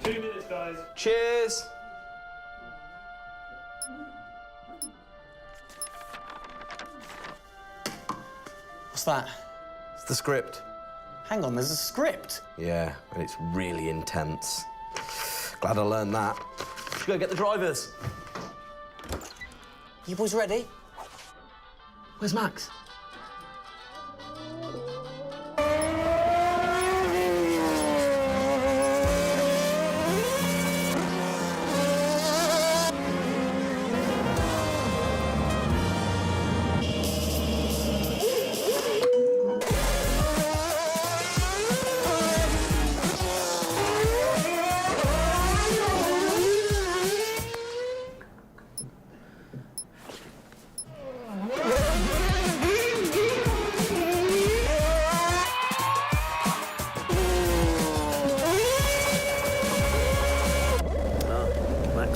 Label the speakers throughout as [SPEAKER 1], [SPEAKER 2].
[SPEAKER 1] 2 minutes, guys.
[SPEAKER 2] Cheers. What's that?
[SPEAKER 3] It's the script.
[SPEAKER 2] Hang on, there's a script.
[SPEAKER 3] Yeah, and it's really intense. Glad I learned that. Should go get the drivers.
[SPEAKER 2] You boys ready?
[SPEAKER 3] Where's Max?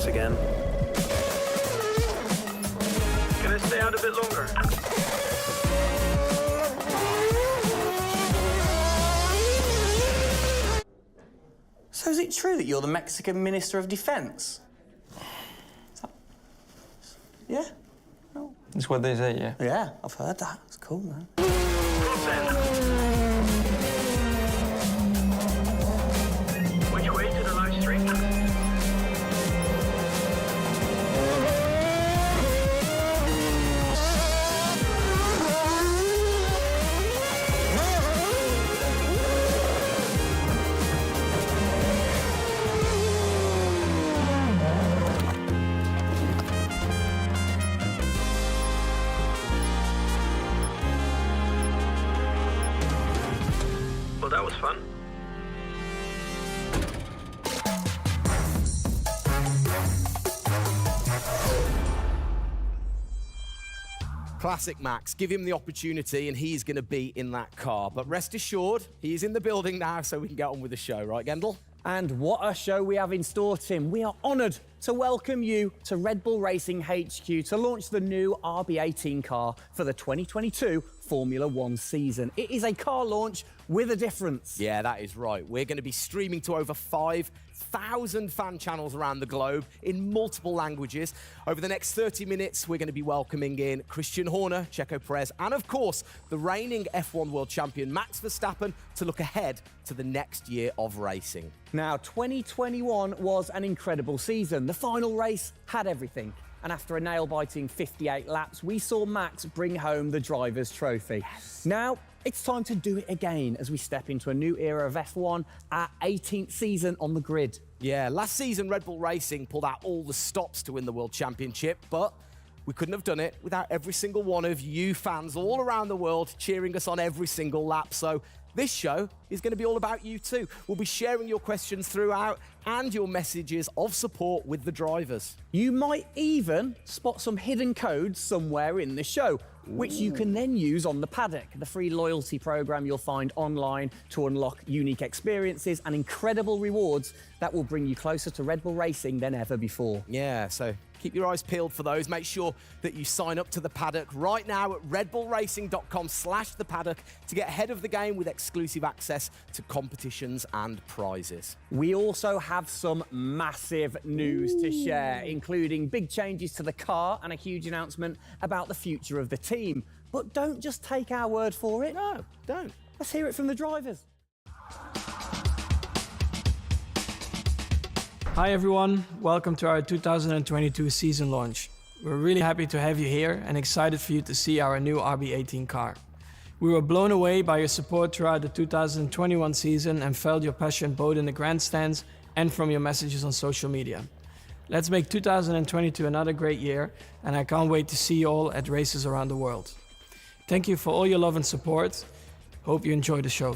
[SPEAKER 1] Again. Can I stay out a bit longer?
[SPEAKER 2] So is it true that you're the Mexican Minister of Defense? Yeah? No.
[SPEAKER 4] That's what they say, yeah.
[SPEAKER 2] Yeah, I've heard that. It's cool, man.
[SPEAKER 1] Which way to the live stream?
[SPEAKER 3] Classic Max. Give him the opportunity and he's going to be in that car. But rest assured, he's in the building now, so we can get on with the show. Right, Gendel?
[SPEAKER 2] And what a show we have in store, Tim. We are honoured to welcome you to Red Bull Racing HQ to launch the new RB18 car for the 2022 Formula One season. It is a car launch with a difference.
[SPEAKER 3] Yeah, that is right. We're going to be streaming to over 5,000 fan channels around the globe in multiple languages. Over the next 30 minutes, we're going to be welcoming in Christian Horner, Sergio Perez, and of course, the reigning F1 world champion Max Verstappen to look ahead to the next year of racing.
[SPEAKER 2] Now, 2021 was an incredible season. The final race had everything. And after a nail-biting 58 laps, we saw Max bring home the Driver's Trophy. Yes. Now, it's time to do it again as we step into a new era of F1, our 18th season on the grid.
[SPEAKER 3] Yeah, last season Red Bull Racing pulled out all the stops to win the World Championship, but we couldn't have done it without every single one of you fans all around the world cheering us on every single lap. So this show is going to be all about you too. We'll be sharing your questions throughout and your messages of support with the drivers.
[SPEAKER 2] You might even spot some hidden codes somewhere in the show, which you can then use on the paddock, the free loyalty program you'll find online to unlock unique experiences and incredible rewards that will bring you closer to Red Bull Racing than ever before.
[SPEAKER 3] Yeah, so keep your eyes peeled for those. Make sure that you sign up to the paddock right now at redbullracing.com/thepaddock to get ahead of the game with exclusive access to competitions and prizes.
[SPEAKER 2] We also have some massive news to share, including big changes to the car and a huge announcement about the future of the team. But don't just take our word for it.
[SPEAKER 3] No, don't.
[SPEAKER 2] Let's hear it from the drivers.
[SPEAKER 4] Hi everyone, welcome to our 2022 season launch. We're really happy to have you here and excited for you to see our new RB18 car. We were blown away by your support throughout the 2021 season and felt your passion both in the grandstands and from your messages on social media. Let's make 2022 another great year, and I can't wait to see you all at races around the world. Thank you for all your love and support. Hope you enjoy the show.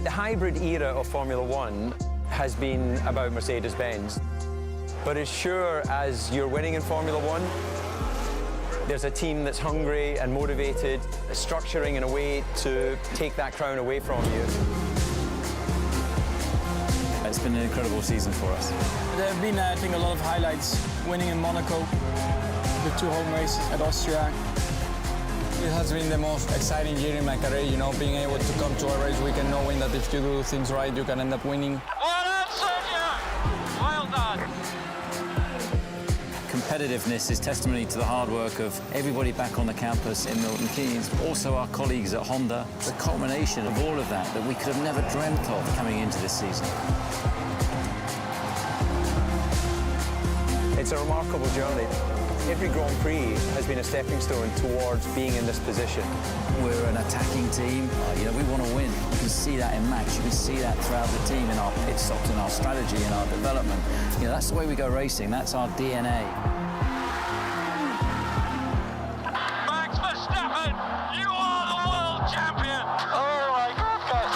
[SPEAKER 5] The hybrid era of Formula One has been about Mercedes-Benz. But as sure as you're winning in Formula One, there's a team that's hungry and motivated, structuring in a way to take that crown away from you.
[SPEAKER 6] It's been an incredible season for us.
[SPEAKER 4] There have been, I think, a lot of highlights. Winning in Monaco, the 2 home races at Austria.
[SPEAKER 6] It has been the most exciting year in my career, you know, being able to come to a race weekend knowing that if you do things right, you can end up winning.
[SPEAKER 1] Well done, Sergio! Well done!
[SPEAKER 6] Competitiveness is testimony to the hard work of everybody back on the campus in Milton Keynes, also our colleagues at Honda. It's a culmination of all of that we could have never dreamt of coming into this season.
[SPEAKER 5] It's a remarkable journey. Every Grand Prix has been a stepping stone towards being in this position.
[SPEAKER 6] We're an attacking team. You know, we want to win. You can see that in Max. You can see that throughout the team, in our pit stops, in our strategy, in our development. You know, that's the way we go racing. That's our DNA.
[SPEAKER 1] Max Verstappen, you are the world champion! Oh my goodness!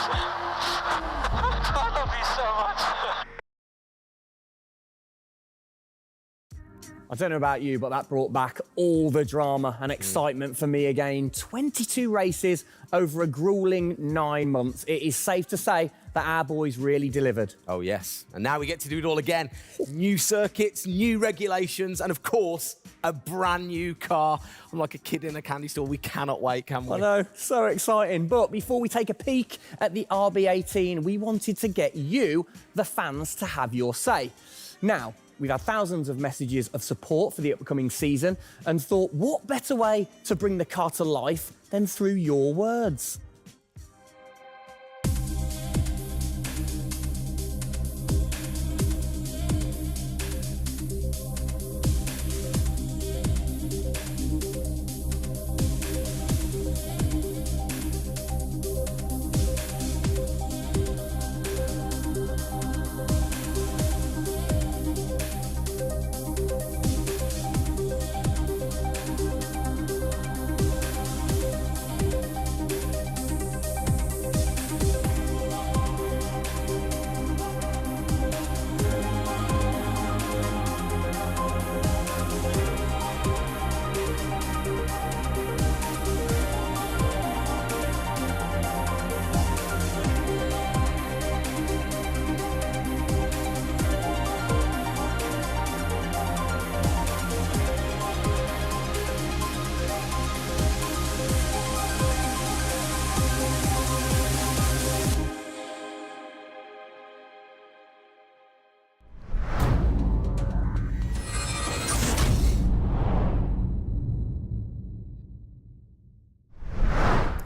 [SPEAKER 1] I love you so much!
[SPEAKER 2] I don't know about you, but that brought back all the drama and excitement for me again. 22 races over a grueling 9 months. It is safe to say that our boys really delivered.
[SPEAKER 3] Oh yes, and now we get to do it all again. New circuits, new regulations, and of course, a brand new car. I'm like a kid in a candy store. We cannot wait, can we?
[SPEAKER 2] I know, so exciting. But before we take a peek at the RB18, we wanted to get you, the fans, to have your say. Now, we've had thousands of messages of support for the upcoming season and thought, what better way to bring the car to life than through your words?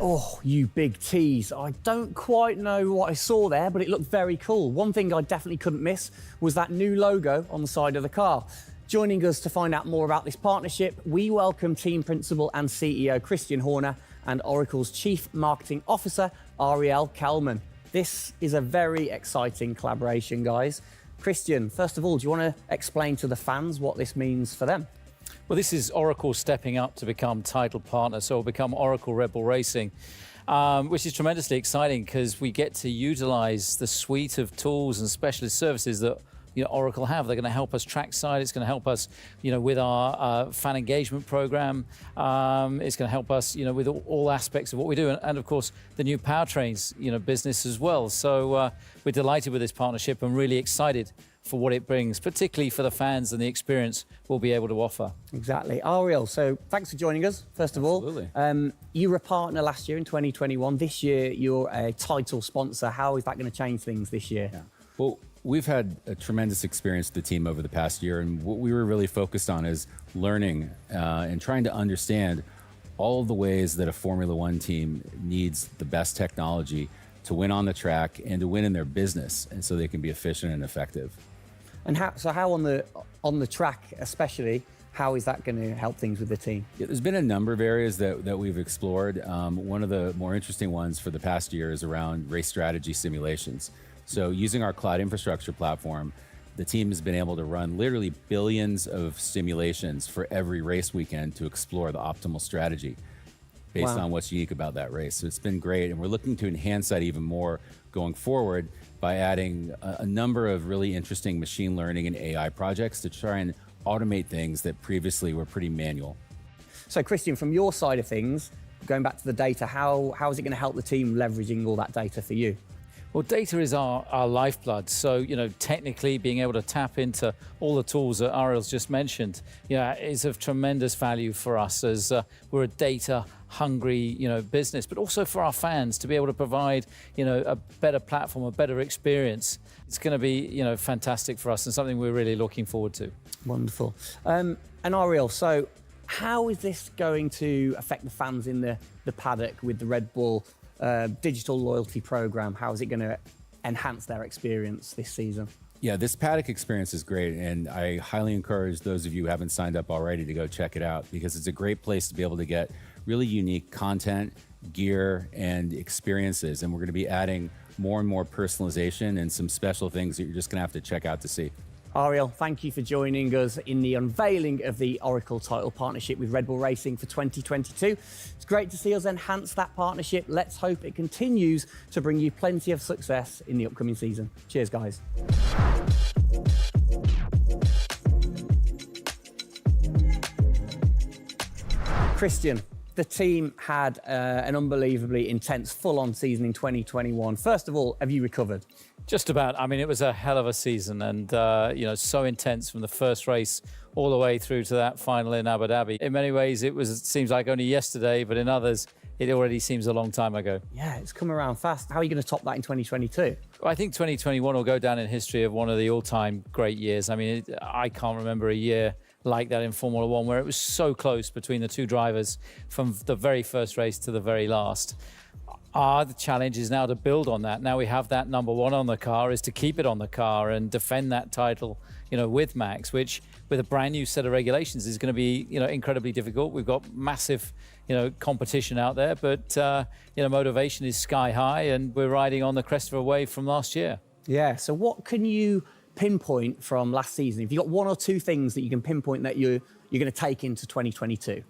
[SPEAKER 2] Oh, you big tease. I don't quite know what I saw there, but it looked very cool. One thing I definitely couldn't miss was that new logo on the side of the car. Joining us to find out more about this partnership, we welcome Team Principal and CEO Christian Horner and Oracle's Chief Marketing Officer, Ariel Kelman. This is a very exciting collaboration, guys. Christian, first of all, do you want to explain to the fans what this means for them?
[SPEAKER 7] Well, this is Oracle stepping up to become title partner, so it'll become Oracle Red Bull Racing, which is tremendously exciting because we get to utilize the suite of tools and specialist services that Oracle have. They're going to help us trackside. It's going to help us, with our fan engagement program. It's going to help us, with all aspects of what we do, and of course the new powertrains, business as well. So we're delighted with this partnership and really excited for what it brings, particularly for the fans and the experience we'll be able to offer.
[SPEAKER 2] Exactly. Ariel, so thanks for joining us, first of
[SPEAKER 7] Absolutely.
[SPEAKER 2] all. You were a partner last year in 2021. This year, you're a title sponsor. How is that going to change things this year?
[SPEAKER 8] Yeah. Well, we've had a tremendous experience with the team over the past year, and what we were really focused on is learning and trying to understand all of the ways that a Formula One team needs the best technology to win on the track and to win in their business, and so they can be efficient and effective.
[SPEAKER 2] And how on the track especially, how is that going to help things with the team?
[SPEAKER 8] Yeah, there's been a number of areas that we've explored. One of the more interesting ones for the past year is around race strategy simulations. So using our cloud infrastructure platform, the team has been able to run literally billions of simulations for every race weekend to explore the optimal strategy based on what's unique about that race. So it's been great, and we're looking to enhance that even more going forward by adding a number of really interesting machine learning and AI projects to try and automate things that previously were pretty manual.
[SPEAKER 2] So Christian, from your side of things, going back to the data, how is it going to help the team leveraging all that data for you?
[SPEAKER 7] Well, data is our lifeblood. So, technically being able to tap into all the tools that Ariel's just mentioned, is of tremendous value for us as we're a data-hungry, business, but also for our fans to be able to provide, a better platform, a better experience. It's going to be, fantastic for us and something we're really looking forward to.
[SPEAKER 2] Wonderful. And Ariel, so how is this going to affect the fans in the paddock with the Red Bull digital loyalty program? How is it going to enhance their experience this season?
[SPEAKER 8] Yeah, this paddock experience is great, and I highly encourage those of you who haven't signed up already to go check it out, because it's a great place to be able to get really unique content, gear, and experiences. And we're going to be adding more and more personalization and some special things that you're just going to have to check out to see.
[SPEAKER 2] Ariel, thank you for joining us in the unveiling of the Oracle title partnership with Red Bull Racing for 2022. It's great to see us enhance that partnership. Let's hope it continues to bring you plenty of success in the upcoming season. Cheers, guys. Christian, the team had an unbelievably intense, full-on season in 2021. First of all, have you recovered?
[SPEAKER 7] Just about. I mean, it was a hell of a season, and so intense from the first race all the way through to that final in Abu Dhabi. In many ways, it seems like only yesterday, but in others, it already seems a long time ago.
[SPEAKER 2] Yeah, it's come around fast. How are you going to top that in 2022?
[SPEAKER 7] Well, I think 2021 will go down in history of one of the all-time great years. I mean, I can't remember a year like that in Formula One where it was so close between the two drivers from the very first race to the very last. The challenge is now to build on that. Now we have that number one on the car, is to keep it on the car and defend that title, with Max, which with a brand new set of regulations is going to be, incredibly difficult. We've got massive, competition out there, but, motivation is sky high, and we're riding on the crest of a wave from last year.
[SPEAKER 2] Yeah, so what can you pinpoint from last season? If you've got one or two things that you can pinpoint that you're going to take into 2022?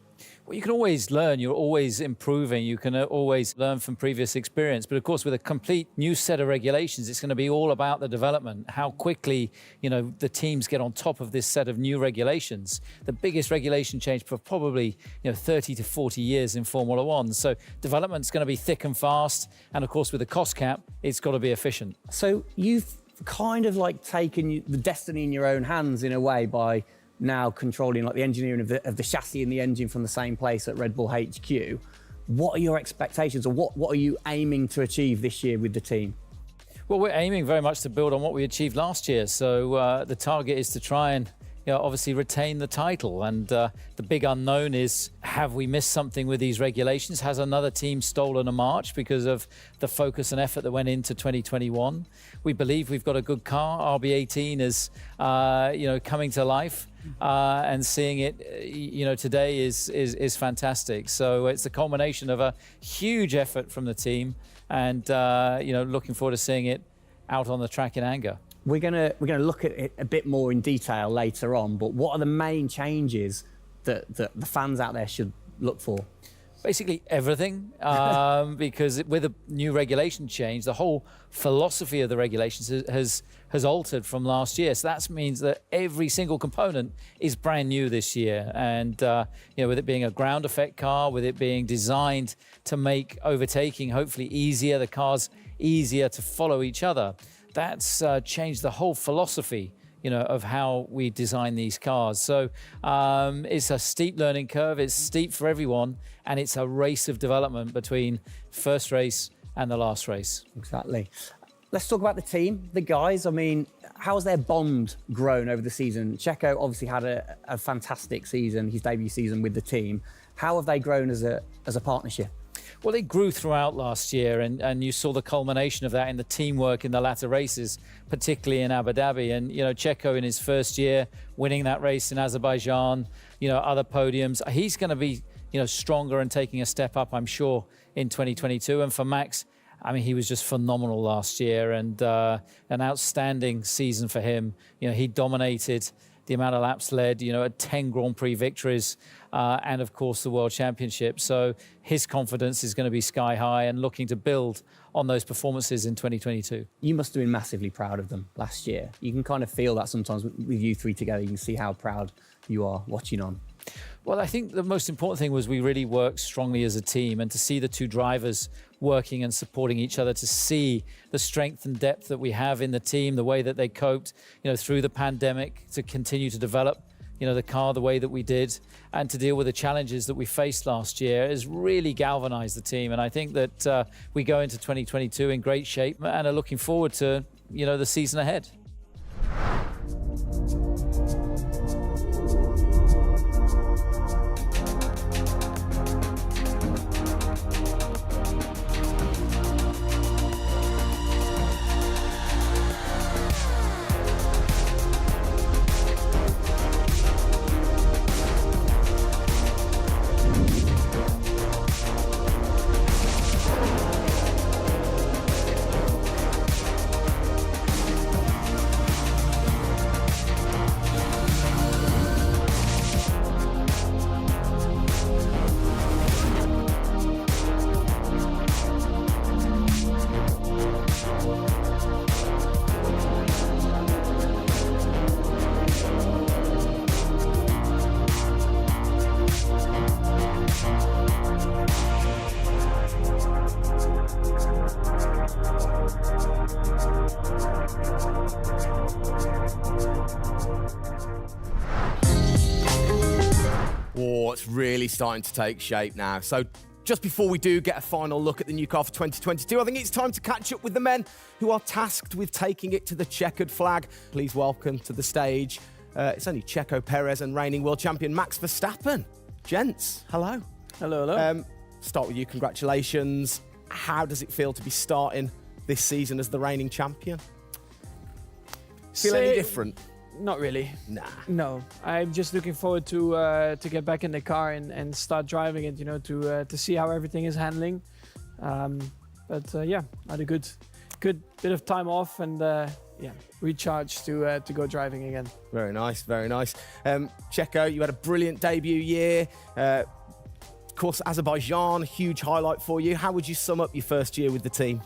[SPEAKER 7] Well, you can always learn. You're always improving. You can always learn from previous experience. But of course, with a complete new set of regulations, it's going to be all about the development, how quickly, the teams get on top of this set of new regulations. The biggest regulation change for probably, 30 to 40 years in Formula One. So development's going to be thick and fast. And of course, with the cost cap, it's got to be efficient.
[SPEAKER 2] So you've kind of like taken the destiny in your own hands in a way by now controlling like the engineering of the chassis and the engine from the same place at Red Bull HQ. What are your expectations, or what are you aiming to achieve this year with the team?
[SPEAKER 7] Well, we're aiming very much to build on what we achieved last year. So the target is to try and obviously retain the title. And the big unknown is, have we missed something with these regulations? Has another team stolen a march because of the focus and effort that went into 2021? We believe we've got a good car. RB18 is, coming to life. And seeing it, today is fantastic. So it's a culmination of a huge effort from the team, and looking forward to seeing it out on the track in anger.
[SPEAKER 2] We're gonna look at it a bit more in detail later on, but what are the main changes that the fans out there should look for?
[SPEAKER 7] Basically everything, because with a new regulation change, the whole philosophy of the regulations has altered from last year. So that means that every single component is brand new this year. And with it being a ground effect car, with it being designed to make overtaking hopefully easier, the cars easier to follow each other, that's changed the whole philosophy of how we design these cars. So it's a steep learning curve, it's steep for everyone, and it's a race of development between first race and the last race.
[SPEAKER 2] Exactly. Let's talk about the team, the guys. I mean, how's their bond grown over the season? Checo obviously had a fantastic season, his debut season with the team. How have they grown as a partnership?
[SPEAKER 7] Well, they grew throughout last year, and you saw the culmination of that in the teamwork in the latter races, particularly in Abu Dhabi. And, Checo in his first year, winning that race in Azerbaijan, other podiums. He's going to be, stronger and taking a step up, I'm sure, in 2022. And for Max, I mean, he was just phenomenal last year, and an outstanding season for him. He dominated the amount of laps led, 10 Grand Prix victories, and of course the World Championship. So his confidence is going to be sky high, and looking to build on those performances in 2022.
[SPEAKER 2] You must have been massively proud of them last year. You can kind of feel that sometimes with you three together. You can see how proud you are watching on.
[SPEAKER 7] Well, I think the most important thing was we really worked strongly as a team, and to see the two drivers working and supporting each other, to see the strength and depth that we have in the team, the way that they coped, through the pandemic, to continue to develop, the car the way that we did, and to deal with the challenges that we faced last year, has really galvanized the team. And I think that we go into 2022 in great shape and are looking forward to, the season ahead.
[SPEAKER 3] Oh, it's really starting to take shape now. So just before we do get a final look at the new car for 2022, I think it's time to catch up with the men who are tasked with taking it to the checkered flag. Please welcome to the stage, it's only Checo Perez and reigning world champion Max Verstappen. Gents, hello.
[SPEAKER 4] Hello, hello.
[SPEAKER 3] Start with you, congratulations. How does it feel to be starting this season as the reigning champion? Feel any different?
[SPEAKER 4] Not really.
[SPEAKER 3] Nah.
[SPEAKER 4] No, I'm just looking forward to get back in the car and start driving it. To see how everything is handling. Yeah, I had a good bit of time off and recharge to go driving again.
[SPEAKER 3] Very nice, very nice. Checo, you had a brilliant debut year. Of course, Azerbaijan, huge highlight for you. How would you sum up your first year with the team?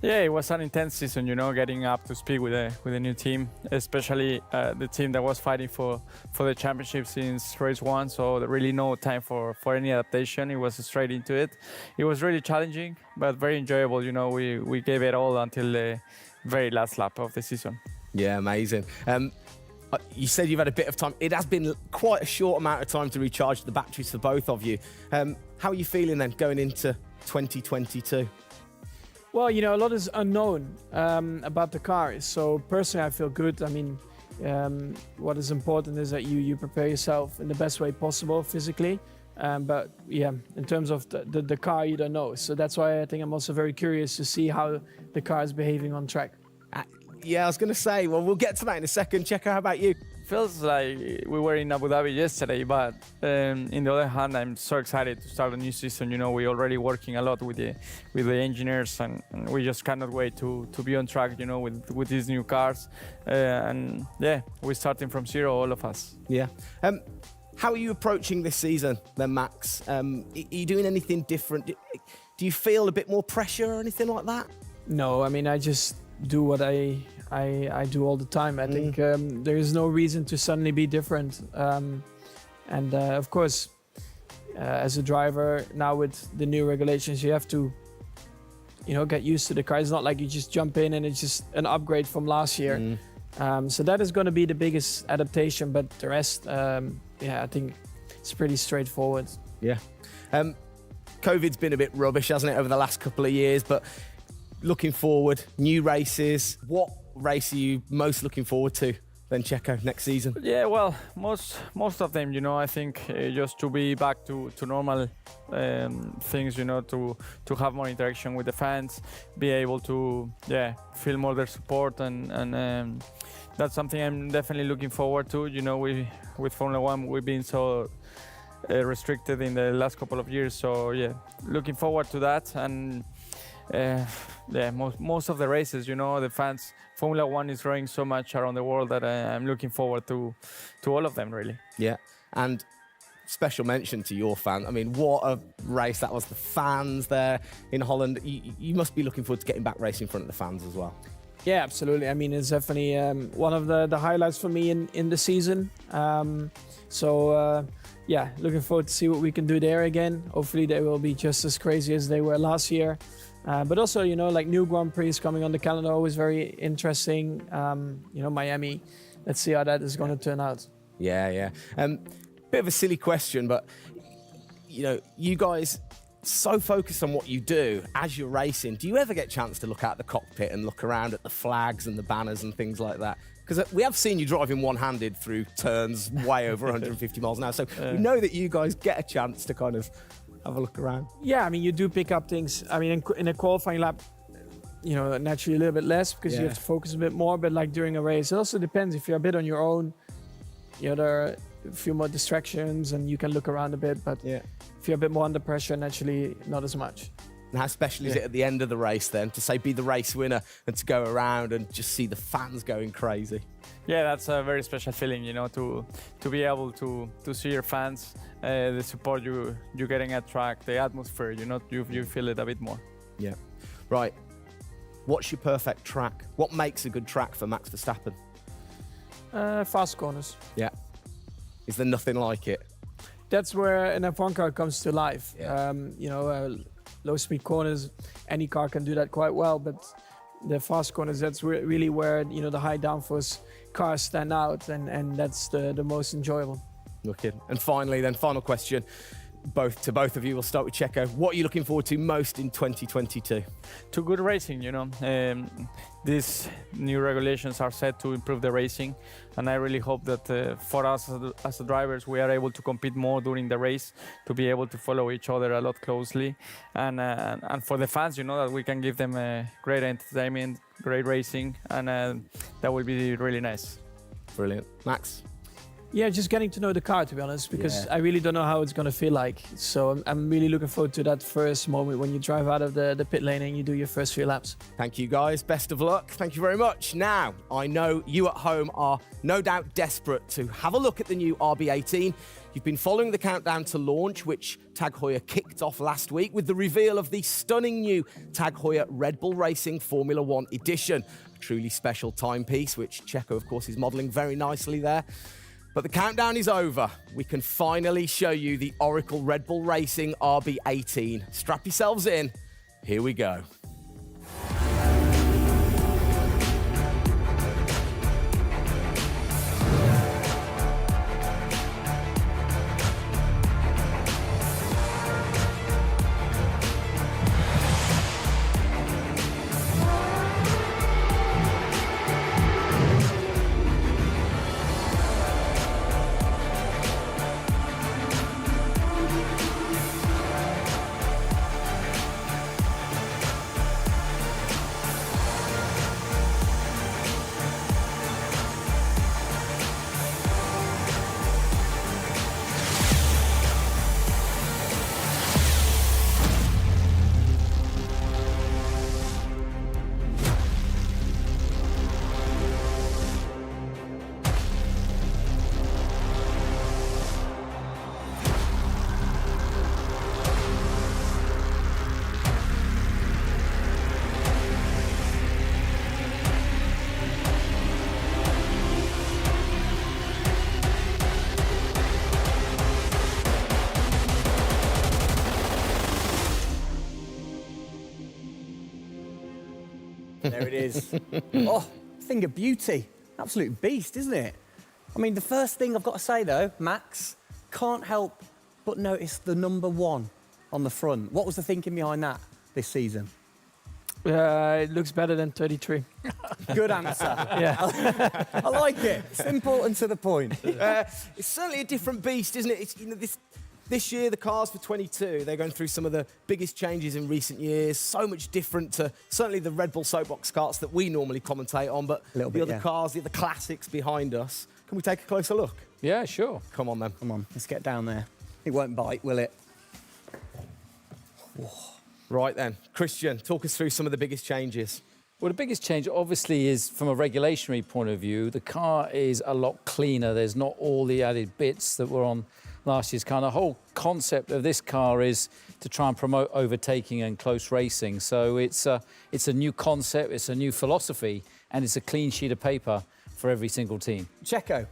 [SPEAKER 9] Yeah, it was an intense season, getting up to speed with a new team, especially the team that was fighting for the championship since race one. So there really no time for any adaptation. It was straight into it. It was really challenging, but very enjoyable. We gave it all until the very last lap of the season.
[SPEAKER 3] Yeah, amazing. You said you've had a bit of time. It has been quite a short amount of time to recharge the batteries for both of you. How are you feeling then going into 2022?
[SPEAKER 4] Well, a lot is unknown about the car. So personally, I feel good. I mean, what is important is that you prepare yourself in the best way possible physically. But yeah, in terms of the car, you don't know. So that's why I think I'm also very curious to see how the car is behaving on track.
[SPEAKER 3] Yeah, I was going to say, well, we'll get to that in a second. Checo, how about you?
[SPEAKER 9] Feels like we were in Abu Dhabi yesterday, but in the other hand, I'm so excited to start a new season. You know, we're already working a lot with the engineers, and we just cannot wait to be on track. You know, with these new cars, and yeah, we're starting from zero, all of us.
[SPEAKER 3] Yeah. How are you approaching this season, then, Max? Are you doing anything different? Do you feel a bit more pressure or anything like that?
[SPEAKER 4] No, I mean, I just do what I do all the time. I think there is no reason to suddenly be different. And of course, as a driver, now with the new regulations, you have to, get used to the car. It's not like you just jump in and it's just an upgrade from last year. So that is going to be the biggest adaptation. But the rest, I think it's pretty straightforward.
[SPEAKER 3] Yeah. COVID's been a bit rubbish, hasn't it, over the last couple of years? But looking forward, new races. What race are you most looking forward to then, Checo, next season?
[SPEAKER 9] Yeah, well, most of them, I think just to be back to normal things, to have more interaction with the fans, be able to, feel more their support, and that's something I'm definitely looking forward to. With Formula One, we've been so restricted in the last couple of years, so yeah, looking forward to that. And most of the races, the fans, Formula One is growing so much around the world that I'm looking forward to all of them, really.
[SPEAKER 3] Yeah, and special mention to your fan. I mean, what a race that was. The fans there in Holland. You must be looking forward to getting back racing in front of the fans as well.
[SPEAKER 4] Yeah, absolutely. I mean, it's definitely one of the highlights for me in the season. Looking forward to see what we can do there again. Hopefully they will be just as crazy as they were last year. But also, like new Grand Prix coming on the calendar, always very interesting. Miami. Let's see how that is going to turn out.
[SPEAKER 3] Yeah. Bit of a silly question, but, you guys so focused on what you do as you're racing. Do you ever get a chance to look out the cockpit and look around at the flags and the banners and things like that? Because we have seen you driving one-handed through turns way over 150 miles an hour. So we know that you guys get a chance to kind of have a look around. Yeah,
[SPEAKER 4] I mean, you do pick up things. I mean, in a qualifying lap, naturally a little bit less because you have to focus a bit more. But like during a race, it also depends. If you're a bit on your own, there are a few more distractions and you can look around a bit. But if you're a bit more under pressure, naturally not as much.
[SPEAKER 3] And how special is it at the end of the race then to be the race winner and to go around and just see the fans going crazy?
[SPEAKER 9] Yeah, that's a very special feeling, to be able to see your fans, the support you're getting at track, the atmosphere, you feel it a bit more.
[SPEAKER 3] Yeah. Right. What's your perfect track? What makes a good track for Max Verstappen?
[SPEAKER 4] Fast corners.
[SPEAKER 3] Yeah. Is there nothing like it?
[SPEAKER 4] That's where an F1 car comes to life.
[SPEAKER 3] Yeah.
[SPEAKER 4] Low-speed corners, any car can do that quite well, but the fast corners, that's really where the high downforce cars stand out, and that's the most enjoyable.
[SPEAKER 3] Okay. And finally, then, final question, both of you. We'll start with Checo. What are you looking forward to most in 2022?
[SPEAKER 9] To good racing, these new regulations are set to improve the racing, and I really hope that for us as the drivers, we are able to compete more during the race, to be able to follow each other a lot closely, and for the fans, that we can give them great entertainment, great racing, and that will be really nice.
[SPEAKER 3] Brilliant. Max?
[SPEAKER 4] Yeah, just getting to know the car, to be honest, because I really don't know how it's going to feel like. So I'm really looking forward to that first moment when you drive out of the pit lane and you do your first few laps.
[SPEAKER 3] Thank you, guys. Best of luck. Thank you very much. Now, I know you at home are no doubt desperate to have a look at the new RB18. You've been following the countdown to launch, which Tag Heuer kicked off last week with the reveal of the stunning new Tag Heuer Red Bull Racing Formula One edition. A truly special timepiece, which Checo, of course, is modelling very nicely there. But the countdown is over. We can finally show you the Oracle Red Bull Racing RB18. Strap yourselves in. Here we go.
[SPEAKER 2] There it is. Oh, thing of beauty. Absolute beast, isn't it? I mean, the first thing I've got to say, though, Max, can't help but notice the number 1 on the front. What was the thinking behind that this season?
[SPEAKER 4] It looks better than 33.
[SPEAKER 2] Good answer.
[SPEAKER 4] Yeah.
[SPEAKER 2] I like it. Simple and to the point.
[SPEAKER 3] It's certainly a different beast, isn't it? It's, this year, the cars for 22, they're going through some of the biggest changes in recent years. So much different to certainly the Red Bull soapbox karts that we normally commentate on, but the other cars, the other classics behind us. Can we take a closer look?
[SPEAKER 7] Yeah, sure.
[SPEAKER 3] Come on, then.
[SPEAKER 2] Come on, let's get down there. It won't bite, will it?
[SPEAKER 3] Right then, Christian, talk us through some of the biggest changes.
[SPEAKER 7] Well, the biggest change, obviously, is from a regulatory point of view. The car is a lot cleaner. There's not all the added bits that were on last year's car. The whole concept of this car is to try and promote overtaking and close racing. So it's a new concept, it's a new philosophy, and it's a clean sheet of paper for every single team.
[SPEAKER 2] Checo,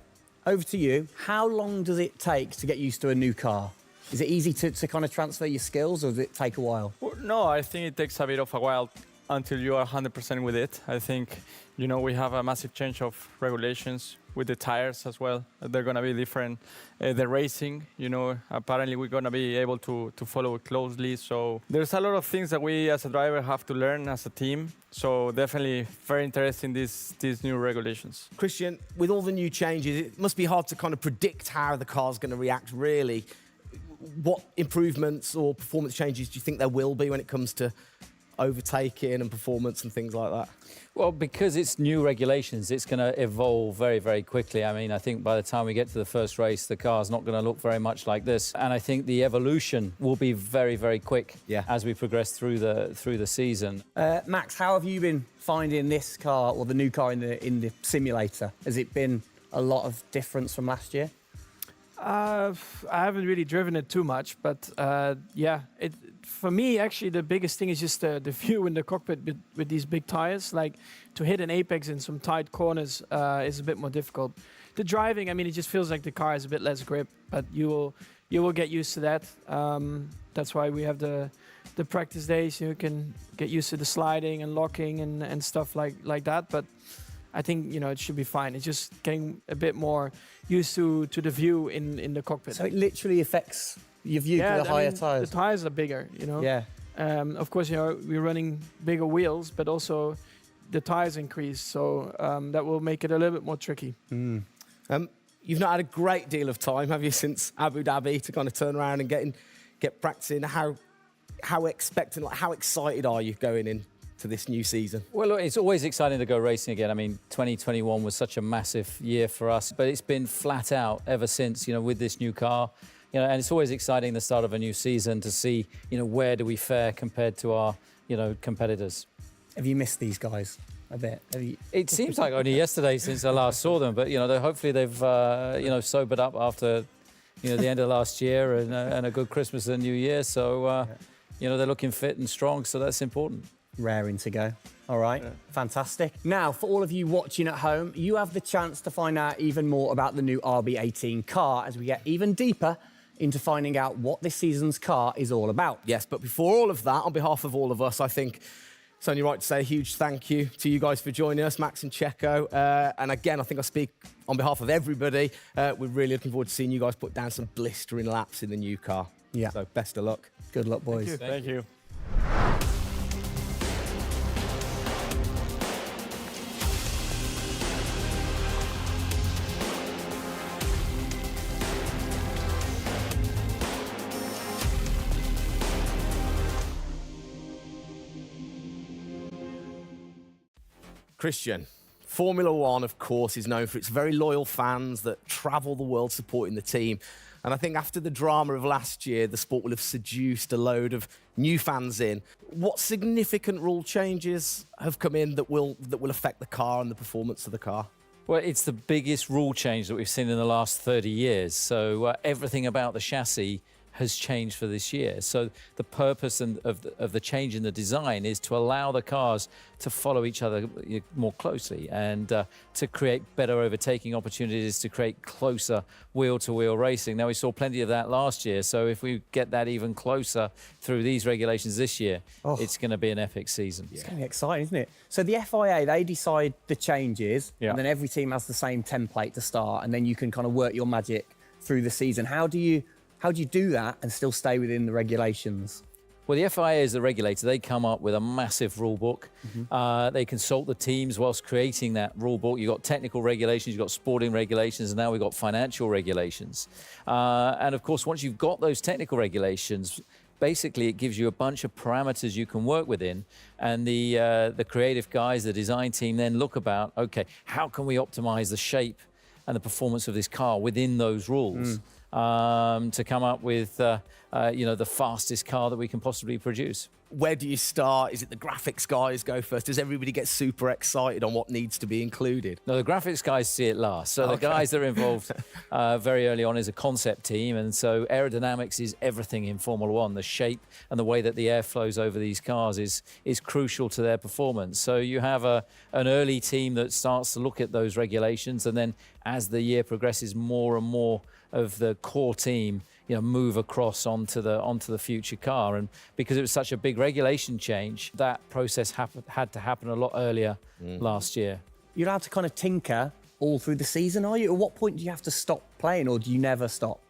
[SPEAKER 2] over to you. How long does it take to get used to a new car? Is it easy to kind of transfer your skills, or does it take a while?
[SPEAKER 9] Well, no, I think it takes a bit of a while until you are 100% with it. I think, we have a massive change of regulations with the tires as well. They're going to be different. The racing, apparently we're going to be able to follow it closely. So there's a lot of things that we as a driver have to learn as a team. So definitely very interesting, these new regulations.
[SPEAKER 3] Christian, with all the new changes, it must be hard to kind of predict how the car's going to react, really. What improvements or performance changes do you think there will be when it comes to overtaking and performance and things like that?
[SPEAKER 7] Well, because it's new regulations, it's going to evolve very, very quickly. I mean, I think by the time we get to the first race, the car's not going to look very much like this. And I think the evolution will be very, very quick as we progress through the season.
[SPEAKER 2] Max, how have you been finding this car, or the new car in the simulator? Has it been a lot of difference from last year?
[SPEAKER 4] I haven't really driven it too much, but for me, actually, the biggest thing is just the view in the cockpit with these big tires. Like, to hit an apex in some tight corners is a bit more difficult. The driving, I mean, it just feels like the car has a bit less grip, but you will get used to that. That's why we have the practice days. You can get used to the sliding and locking and stuff like that. But I think, it should be fine. It's just getting a bit more used to the view in the cockpit.
[SPEAKER 2] So it literally affects your view to the higher tyres?
[SPEAKER 4] The tyres are bigger,
[SPEAKER 2] Yeah.
[SPEAKER 4] Of course, we're running bigger wheels, but also the tyres increase. So that will make it a little bit more tricky.
[SPEAKER 3] You've not had a great deal of time, have you, since Abu Dhabi to kind of turn around and get practicing? How expectant, how excited are you going in to this new season?
[SPEAKER 7] Well, look, it's always exciting to go racing again. I mean, 2021 was such a massive year for us, but it's been flat out ever since, with this new car. And it's always exciting the start of a new season to see, where do we fare compared to our, competitors.
[SPEAKER 2] Have you missed these guys a bit?
[SPEAKER 7] It seems like only yesterday since I last saw them, but, hopefully they've, sobered up after, the end of last year and a good Christmas and New Year. So, they're looking fit and strong, so that's important.
[SPEAKER 2] Raring to go. All right, fantastic. Now, for all of you watching at home, you have the chance to find out even more about the new RB18 car as we get even deeper into finding out what this season's car is all about.
[SPEAKER 3] Yes, but before all of that, on behalf of all of us, I think it's only right to say a huge thank you to you guys for joining us, Max and Checo. And again, I think I speak on behalf of everybody. We're really looking forward to seeing you guys put down some blistering laps in the new car.
[SPEAKER 2] Yeah.
[SPEAKER 3] So best of luck.
[SPEAKER 2] Good luck, boys.
[SPEAKER 9] Thank you.
[SPEAKER 3] Christian, Formula One, of course, is known for its very loyal fans that travel the world supporting the team. And I think after the drama of last year, the sport will have seduced a load of new fans in. What significant rule changes have come in that will affect the car and the performance of the car?
[SPEAKER 7] Well, it's the biggest rule change that we've seen in the last 30 years. So everything about the chassis has changed for this year. So the purpose of the change in the design is to allow the cars to follow each other more closely and to create better overtaking opportunities, to create closer wheel-to-wheel racing. Now, we saw plenty of that last year, so if we get that even closer through these regulations this year, it's going to be an epic season.
[SPEAKER 2] It's going to be exciting, isn't it? So the FIA, they decide the changes,
[SPEAKER 7] Yeah.
[SPEAKER 2] and then every team has the same template to start, and then you can kind of work your magic through the season. How do you do that and still stay within the regulations?
[SPEAKER 7] Well, the FIA is the regulator. They come up with a massive rule book. They consult the teams whilst creating that rule book. You've got technical regulations, you've got sporting regulations, and now we've got financial regulations. And of course, once you've got those technical regulations, basically it gives you a bunch of parameters you can work within. And the creative guys, the design team then look about, okay, how can we optimize the shape and the performance of this car within those rules? To come up with, the fastest car that we can possibly produce.
[SPEAKER 3] Where do you start? Is it the graphics guys go first? Does everybody get super excited on what needs to be included?
[SPEAKER 7] No, the graphics guys see it last. So the guys that are involved very early on is a concept team. And so aerodynamics is everything in Formula One. The shape and the way that the air flows over these cars is crucial to their performance. So you have an early team that starts to look at those regulations. And then as the year progresses, more and more of the core team move across onto the future car. And because it was such a big regulation change, that process had to happen a lot earlier last year.
[SPEAKER 2] You're allowed to kind of tinker all through the season, are you? At what point do you have to stop playing, or do you never stop?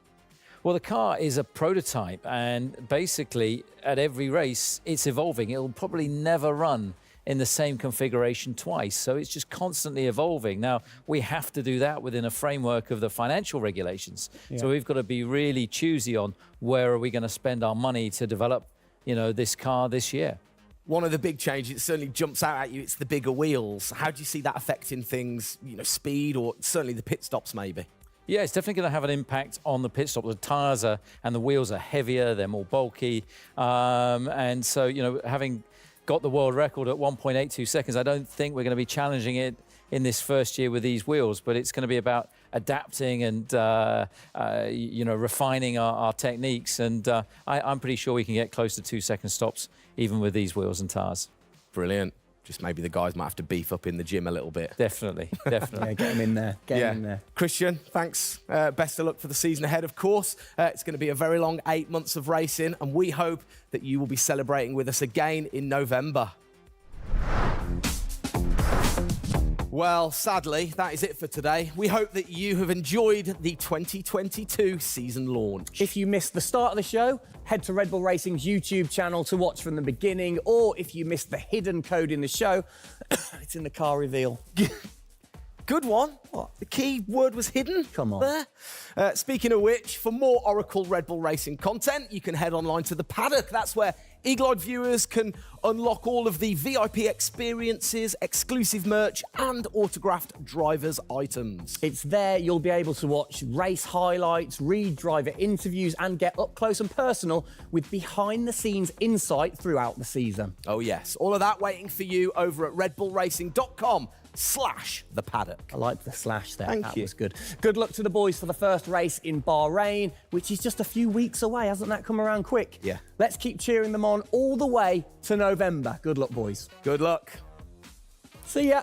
[SPEAKER 7] Well, the car is a prototype, and basically at every race it's evolving. It'll probably never run in the same configuration twice. So it's just constantly evolving. Now, we have to do that within a framework of the financial regulations. Yeah. So we've got to be really choosy on where are we going to spend our money to develop, this car this year.
[SPEAKER 3] One of the big changes, it certainly jumps out at you, it's the bigger wheels. How do you see that affecting things, speed, or certainly the pit stops maybe?
[SPEAKER 7] Yeah, it's definitely going to have an impact on the pit stop. The tyres and the wheels are heavier, they're more bulky. And so, having got the world record at 1.82 seconds. I don't think we're going to be challenging it in this first year with these wheels, but it's going to be about adapting and refining our techniques. And I'm pretty sure we can get close to 2 second stops even with these wheels and tyres.
[SPEAKER 3] Brilliant. Just maybe the guys might have to beef up in the gym a little bit.
[SPEAKER 7] Definitely.
[SPEAKER 2] Yeah, get them in there. Get them in there.
[SPEAKER 3] Christian, thanks. Best of luck for the season ahead, of course. It's going to be a very long 8 months of racing, and we hope that you will be celebrating with us again in November. Well, sadly, that is it for today. We hope that you have enjoyed the 2022 season launch.
[SPEAKER 2] If you missed the start of the show, head to Red Bull Racing's YouTube channel to watch from the beginning, or if you missed the hidden code in the show, it's in the car reveal.
[SPEAKER 3] Good one. What? The key word was hidden.
[SPEAKER 2] Come on.
[SPEAKER 3] There. Speaking of which, for more Oracle Red Bull Racing content, you can head online to the paddock. That's where eagle-eyed viewers can unlock all of the VIP experiences, exclusive merch, and autographed drivers' items.
[SPEAKER 2] It's there you'll be able to watch race highlights, read driver interviews, and get up close and personal with behind-the-scenes insight throughout the season.
[SPEAKER 3] Oh, yes. All of that waiting for you over at redbullracing.com/the paddock.
[SPEAKER 2] I like the slash there.
[SPEAKER 3] Thank
[SPEAKER 2] that
[SPEAKER 3] you.
[SPEAKER 2] was good. Good luck to the boys for the first race in Bahrain, which is just a few weeks away. Hasn't that come around quick?
[SPEAKER 3] Yeah.
[SPEAKER 2] Let's keep cheering them on all the way to November. Good luck, boys.
[SPEAKER 3] Good luck.
[SPEAKER 2] See ya.